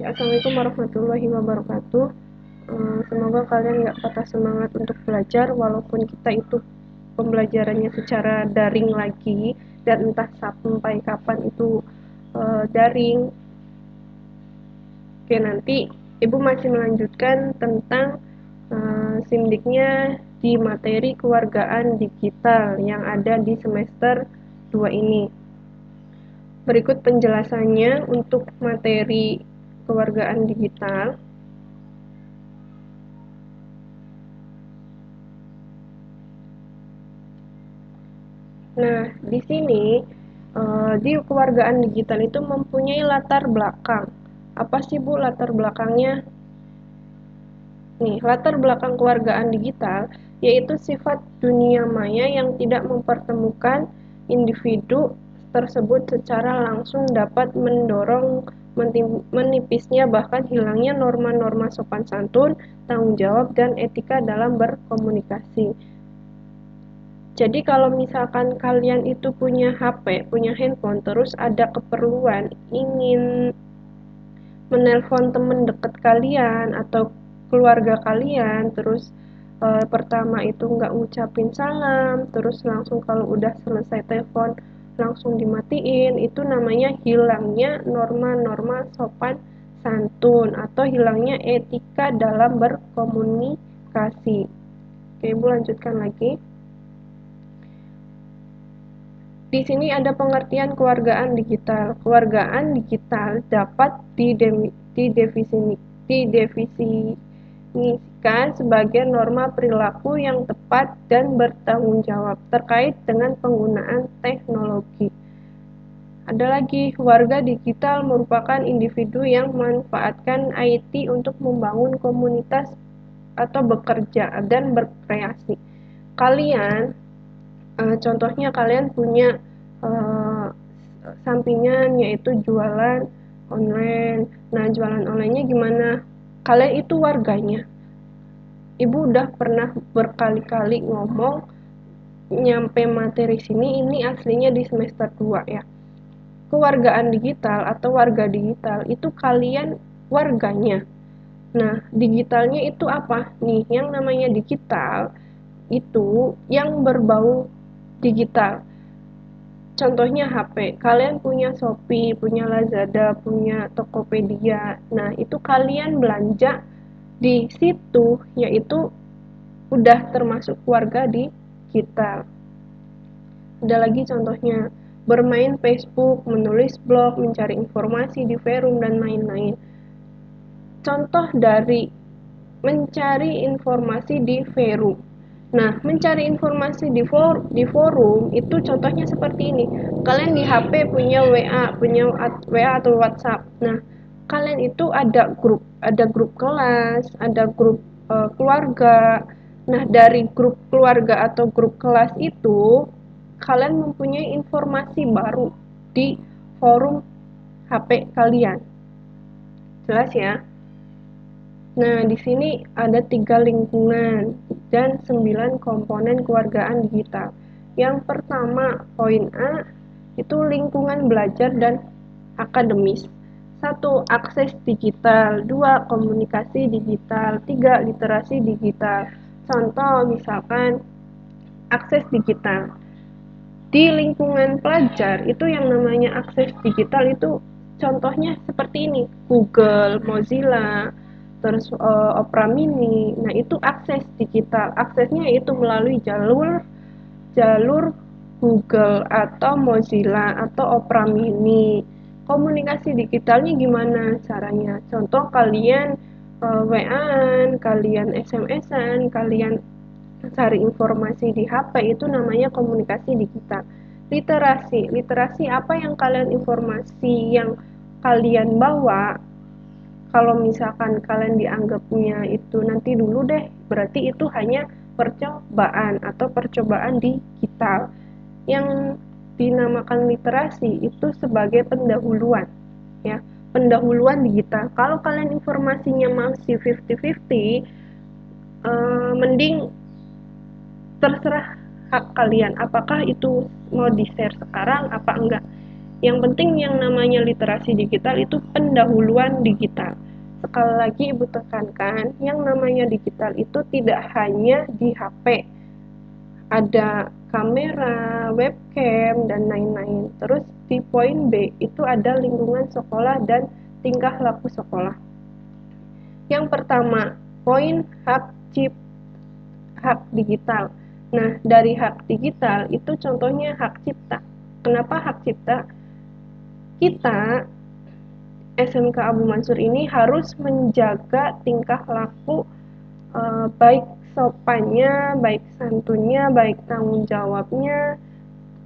Ya, Assalamualaikum warahmatullahi wabarakatuh. Semoga kalian nggak patah semangat untuk belajar walaupun kita itu pembelajarannya secara daring lagi, dan entah sampai kapan itu daring. Oke, nanti Ibu masih melanjutkan tentang SIMDIK-nya di materi kewargaan digital yang ada di semester 2 ini. Berikut penjelasannya untuk materi kewargaan digital. Nah, di sini di kewargaan digital itu mempunyai latar belakang. Apa sih Bu latar belakangnya? Nih, latar belakang kewargaan digital yaitu sifat dunia maya yang tidak mempertemukan individu tersebut secara langsung dapat mendorong menipisnya bahkan hilangnya norma-norma sopan santun, tanggung jawab, dan etika dalam berkomunikasi. Jadi kalau misalkan kalian itu punya HP, punya handphone, terus ada keperluan ingin menelpon temen deket kalian atau keluarga kalian, terus pertama itu nggak ngucapin salam, terus langsung kalau udah selesai telepon langsung dimatiin, itu namanya hilangnya norma-norma sopan santun atau hilangnya etika dalam berkomunikasi. Oke, Ibu lanjutkan lagi. Di sini ada pengertian kewargaan digital. Kewargaan digital dapat didefinisikan sebagai norma perilaku yang tepat dan bertanggung jawab terkait dengan penggunaan teknologi. Ada lagi, warga digital merupakan individu yang memanfaatkan IT untuk membangun komunitas atau bekerja dan berkreasi. Kalian contohnya kalian punya uh, sampingan yaitu jualan online. Nah, jualan onlinenya gimana? Kalian itu warganya. Ibu udah pernah berkali-kali ngomong nyampe materi sini, ini aslinya di semester 2 ya. Kewargaan digital atau warga digital itu kalian warganya. Nah, digitalnya itu apa nih? Yang namanya digital itu yang berbau digital. Contohnya HP, kalian punya Shopee, punya Lazada, punya Tokopedia. Nah, itu kalian belanja di situ, yaitu udah termasuk keluarga digital. Ada lagi contohnya, bermain Facebook, menulis blog, mencari informasi di forum, dan lain-lain. Contoh dari mencari informasi di forum. Nah, mencari informasi di forum itu contohnya seperti ini. Kalian di HP punya WA atau WhatsApp. Nah, kalian itu ada grup kelas, ada grup keluarga. Nah, dari grup keluarga atau grup kelas itu kalian mempunyai informasi baru di forum HP kalian. Jelas ya? Nah, di sini ada 3 lingkungan dan 9 komponen kewargaan digital. Yang pertama, poin A, itu lingkungan belajar dan akademis. 1. Akses digital. 2. Komunikasi digital. 3. Literasi digital. Contoh misalkan akses digital. Di lingkungan pelajar, itu yang namanya akses digital itu contohnya seperti ini, Google, Mozilla, terus Opera Mini. Nah, itu akses digital. Aksesnya itu melalui jalur jalur Google atau Mozilla atau Opera Mini. Komunikasi digitalnya gimana caranya? Contoh kalian WA-an, kalian SMS-an, kalian cari informasi di HP, itu namanya komunikasi digital. Literasi apa yang kalian informasi yang kalian bawa. Kalau misalkan kalian dianggapnya itu nanti dulu deh, berarti itu hanya percobaan atau percobaan digital. Yang dinamakan literasi itu sebagai pendahuluan, ya, pendahuluan digital. Kalau kalian informasinya masih 50-50, mending terserah hak kalian apakah itu mau di share sekarang apa enggak. Yang penting yang namanya literasi digital itu pendahuluan digital. Sekali lagi Ibu tekankan, yang namanya digital itu tidak hanya di HP. Ada kamera, webcam, dan lain-lain. Terus di poin B itu ada lingkungan sekolah dan tingkah laku sekolah. Yang pertama, poin hak digital. Nah, dari hak digital itu contohnya hak cipta. Kenapa hak cipta? Kita SMK Abu Mansur ini harus menjaga tingkah laku baik sopannya, baik santunnya, baik tanggung jawabnya.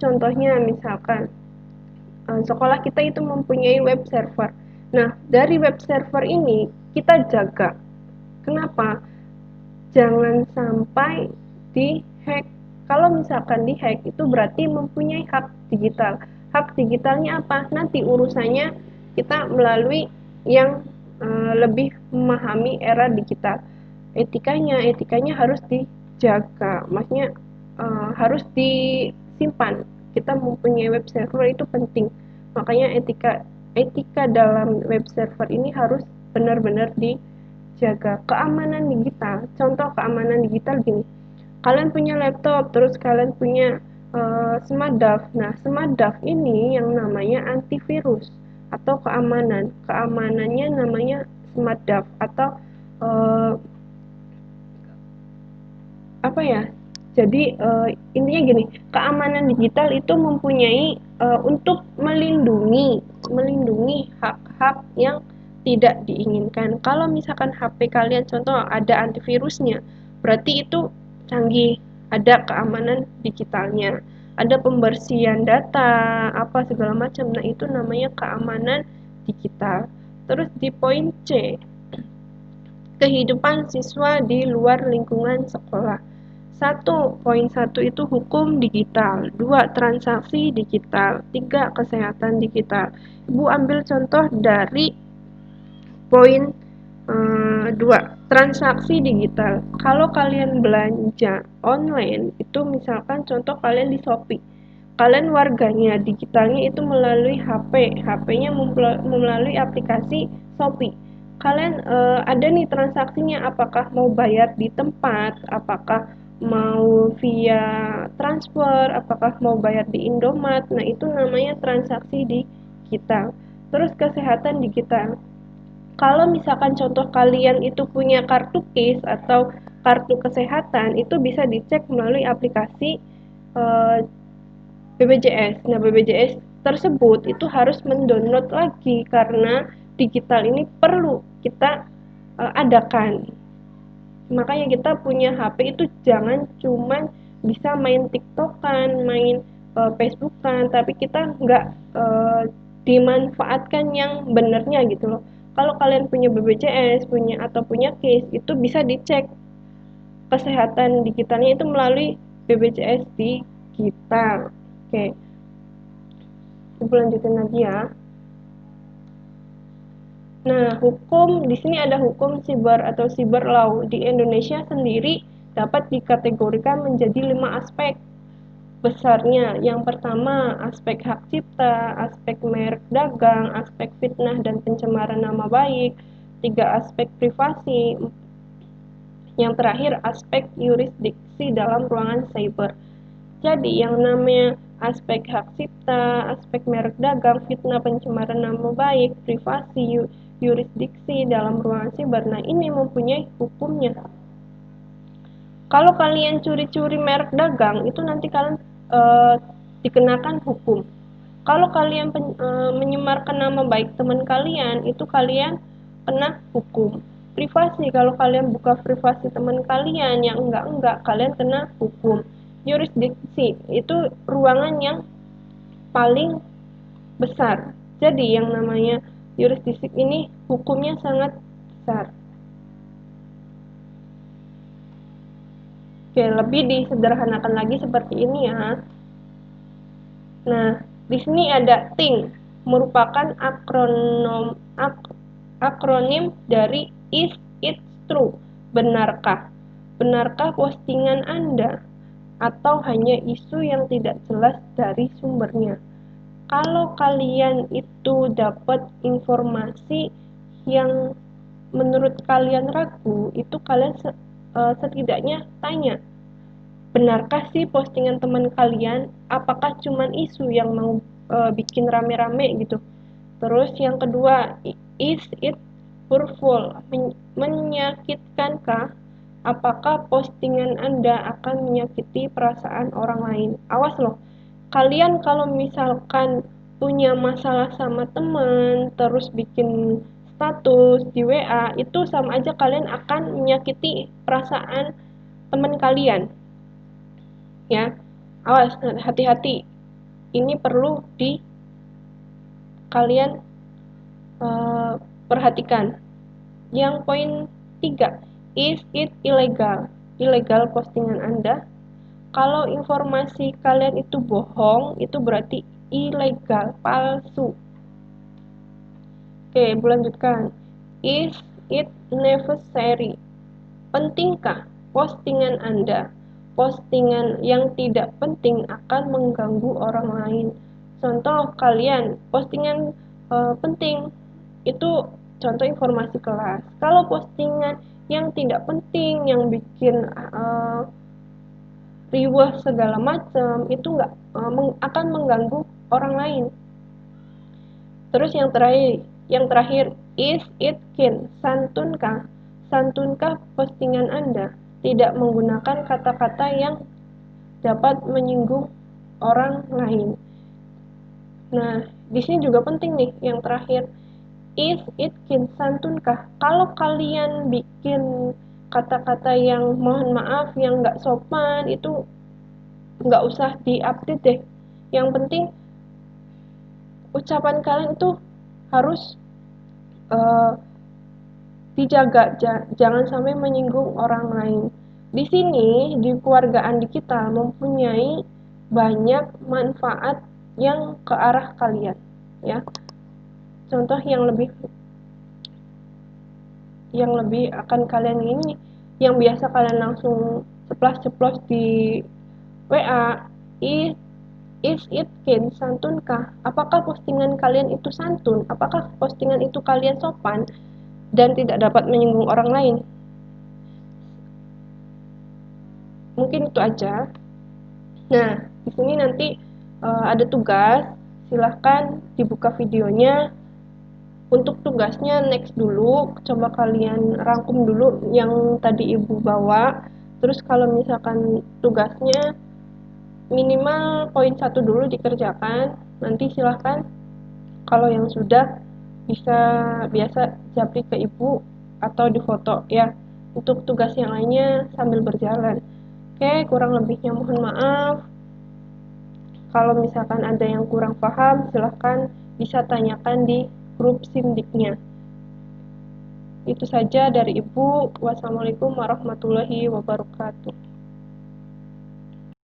Contohnya misalkan sekolah kita itu mempunyai web server. Nah, dari web server ini kita jaga. Kenapa? Jangan sampai di-hack. Kalau misalkan di-hack itu berarti mempunyai hak digital. Hak digitalnya apa? Nanti urusannya kita melalui yang lebih memahami era digital. Etikanya harus dijaga. Maksudnya harus disimpan. Kita mempunyai web server itu penting. Makanya etika dalam web server ini harus benar-benar dijaga. Keamanan digital, contoh keamanan digital gini, kalian punya laptop, terus kalian punya SmartDAV. Nah, SmartDAV ini yang namanya antivirus atau keamanannya namanya SmartDAV atau uh, apa ya, jadi intinya gini, keamanan digital itu mempunyai untuk melindungi hak-hak yang tidak diinginkan. Kalau misalkan HP kalian contoh ada antivirusnya, berarti itu canggih, ada keamanan digitalnya, ada pembersihan data apa segala macam. Nah, itu namanya keamanan digital. Terus di poin C, kehidupan siswa di luar lingkungan sekolah. 1.1 itu hukum digital, 2 transaksi digital, 3 kesehatan digital. Ibu ambil contoh dari poin 2, transaksi digital. Kalau kalian belanja online, itu misalkan contoh kalian di Shopee. Kalian warganya digitalnya itu melalui HP, HP-nya melalui aplikasi Shopee. Kalian ada nih transaksinya, apakah mau bayar di tempat, apakah mau via transfer, apakah mau bayar di Indomaret. Nah, itu namanya transaksi digital. Terus kesehatan digital. Kalau misalkan contoh kalian itu punya kartu KIS atau kartu kesehatan, itu bisa dicek melalui aplikasi BPJS. Nah, BPJS tersebut itu harus mendownload lagi karena digital ini perlu kita adakan. Makanya kita punya HP itu jangan cuman bisa main TikTokan, main Facebookan, tapi kita nggak dimanfaatkan yang benernya gitu loh. Kalau kalian punya BPJS, punya case, itu bisa dicek kesehatan digitalnya itu melalui BPJS digital. Oke, ibu lanjutin lagi ya. Nah, hukum di sini ada hukum siber atau cyber law. Di Indonesia sendiri dapat dikategorikan menjadi 5 aspek besarnya. Yang pertama, aspek hak cipta, aspek merek dagang, aspek fitnah dan pencemaran nama baik, 3 aspek privasi, yang terakhir aspek yurisdiksi dalam ruangan cyber. Jadi yang namanya aspek hak cipta, aspek merek dagang, fitnah, pencemaran nama baik, privasi, yurisdiksi dalam ruangan cyber. Nah, ini mempunyai hukumnya. Kalau kalian curi-curi merek dagang, itu nanti kalian dikenakan hukum. Kalau kalian menyemarkan nama baik teman kalian, itu kalian kena hukum. Privasi, kalau kalian buka privasi teman kalian yang enggak, kalian kena hukum. Yurisdiksi, itu ruangan yang paling besar. Jadi yang namanya yurisdiksi ini hukumnya sangat besar. Oke, lebih disederhanakan lagi seperti ini ya. Nah, di sini ada THING, merupakan akronim dari Is It True, benarkah? Benarkah postingan Anda? Atau hanya isu yang tidak jelas dari sumbernya? Kalau kalian itu dapat informasi yang menurut kalian ragu, itu kalian setidaknya tanya, benarkah sih postingan teman kalian? Apakah cuman isu yang mau bikin rame-rame gitu? Terus yang kedua, is it hurtful? Menyakitkankah? Apakah postingan Anda akan menyakiti perasaan orang lain? Awas loh, kalian kalau misalkan punya masalah sama teman, terus bikin status di WA, itu sama aja kalian akan menyakiti perasaan teman kalian. Ya, awas, hati-hati. Ini perlu di kalian perhatikan. Yang poin 3, is it illegal? Ilegal postingan Anda. Kalau informasi kalian itu bohong, itu berarti ilegal, palsu. Oke, lanjutkan. Is it necessary? Pentingkah postingan Anda? Postingan yang tidak penting akan mengganggu orang lain. Contoh kalian, postingan penting itu contoh informasi kelas. Kalau postingan yang tidak penting, yang bikin riweh segala macam, itu nggak akan mengganggu orang lain. Terus yang terakhir, is it kind? Santunkah? Santunkah postingan Anda? Tidak menggunakan kata-kata yang dapat menyinggung orang lain. Nah, di sini juga penting nih yang terakhir. Is it kind? Santunkah? Kalau kalian bikin kata-kata yang mohon maaf, yang nggak sopan, itu nggak usah di-update deh. Yang penting ucapan kalian itu harus uh, dijaga, jangan sampai menyinggung orang lain. Di sini di keluarga Andi kita mempunyai banyak manfaat yang ke arah kalian, ya. Contoh yang lebih akan kalian ini, yang biasa kalian langsung ceplos-ceplos di WA, is it kind? Santunkah? Apakah postingan kalian itu santun? Apakah postingan itu kalian sopan dan tidak dapat menyinggung orang lain? Mungkin itu aja. Nah, di sini nanti ada tugas, silahkan dibuka videonya. Untuk tugasnya next dulu, coba kalian rangkum dulu yang tadi ibu bawa. Terus kalau misalkan tugasnya minimal poin 1 dulu dikerjakan, nanti silahkan kalau yang sudah bisa biasa japri ke ibu atau difoto ya. Untuk tugas yang lainnya sambil berjalan. Oke, kurang lebihnya mohon maaf. Kalau misalkan ada yang kurang paham, silahkan bisa tanyakan di grup sindiknya. Itu saja dari Ibu. Wassalamualaikum warahmatullahi wabarakatuh.